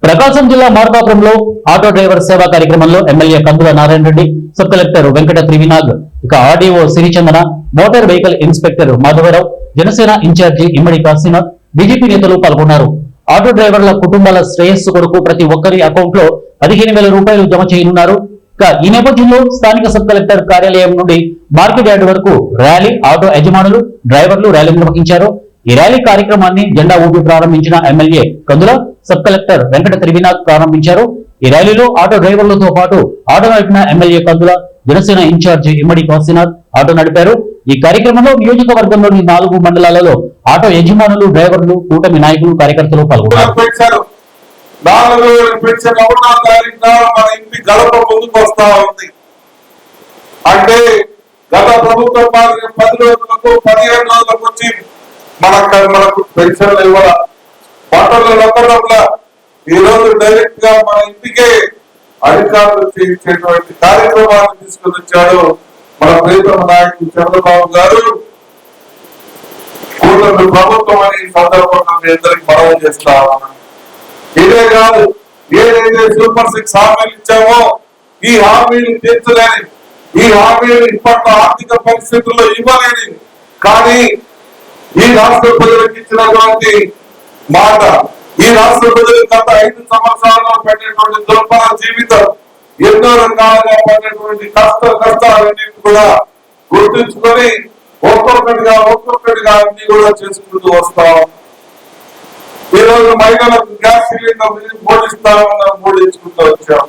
ప్రకాశం జిల్లా మార్కాపురంలో auto driver సేవా కార్యక్రమంలో MLA Kandula Narayana Reddy, sub collector Venkata Trivinag, ఇక RDO Sirichandana, motor vehicle inspector Madhavarao, Janasena incharge Immadi Kasinath, BJP నేతలు పాల్గొన్నారు. ఆటో డ్రైవర్ల కుటుంబాల శ్రేయస్సు కొరకు ప్రతి ఒక్కరి అకౌంట్ లో 15,000 రూపాయలు జమ చేయనున్నారు. ఈ నేపథ్యంలో స్థానిక సబ్ కలెక్టర్ కార్యాలయం నుండి మార్కెట్ యార్డ్ వరకు ర్యాలీ, ఆటో యజమానులు, డ్రైవర్లు ర్యాలీ నిర్వహించారు. ఈ ర్యాలీ కార్యక్రమాన్ని జెండా ఊపి ప్రారంభించిన ఎమ్మెల్యే కందుల, సబ్ కలెక్టర్ వెంకట త్రివినాగ్ ప్రారంభించారు. ఈ ర్యాలీలో ఆటో డ్రైవర్లతో పాటు ఆటో నడిపిన ఎమ్మెల్యే కందుల, జనసేన ఇన్ఛార్జి ఇమ్మడి కాశీనాథ్ ఆటో నడిపారు. ఈ కార్యక్రమంలో నియోజకవర్గంలోని 4 మండలాలలో ఆటో యజమానులు, డ్రైవర్లు, కూటమి నాయకులు, కార్యకర్తలు పాల్గొన్నారు. అంటే గత ప్రభుత్వం 10 రోజులకు 15 రోజులకు వచ్చి మనకు పెన్షన్లు ఇవ్వాల పంటలు ఈ రోజు డైరెక్ట్ గా మన ఇంటికే అధికారులు చేయించేటువంటి కార్యక్రమాన్ని తీసుకుని వచ్చాడు మన ప్రియతమ నాయకుడు చంద్రబాబు గారు. కూటమి ప్రభుత్వం అని సందర్భంగా మీ అందరికి మనవి చేస్తా ఉన్నాం. ఇదే కాదు, ఏదైతే సూపర్ 6 హామీలు ఇచ్చామో ఈ హామీలు తీర్చలేని, ఈ హామీలు ఇప్పట్లో ఆర్థిక పరిస్థితుల్లో ఇవ్వలేని, కానీ ఈ రాష్ట్ర ప్రజలకు ఇచ్చినటువంటి మాట, ఈ రాష్ట్ర ప్రజలు గత 5 సంవత్సరాల్లో పెట్టినటువంటి దుర్భర జీవితం, ఎన్నో రకాలుగా పడినటువంటి కష్టాలన్నింటినీ కూడా గుర్తుంచుకొని ఒక్కొక్కటిగా అన్ని కూడా చేసుకుంటూ వస్తాం. ఈ రోజు మహిళలకు గ్యాస్ సిలిండర్ మూడించుకుంటూ వచ్చాం.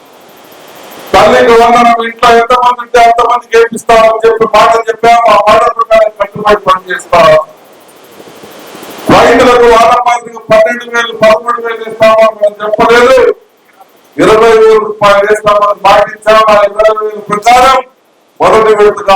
తల్లికి వందనం ఇంట్లో ఎంతమంది ఉంటే అంతమందికి ఏపిస్తామని చెప్పి మాట చెప్పాము. ఆ మాట ప్రకారం కట్టుబడి పనిచేస్తాం. రైతులకు వారపాతికి 12,000, 13,000 ఇస్తామని చెప్పలేదు, 20,000 రూపాయలు వేస్తామని మాట ఇచ్చాము. ఆ 20,000 ప్రకారం మొదటి విడతగా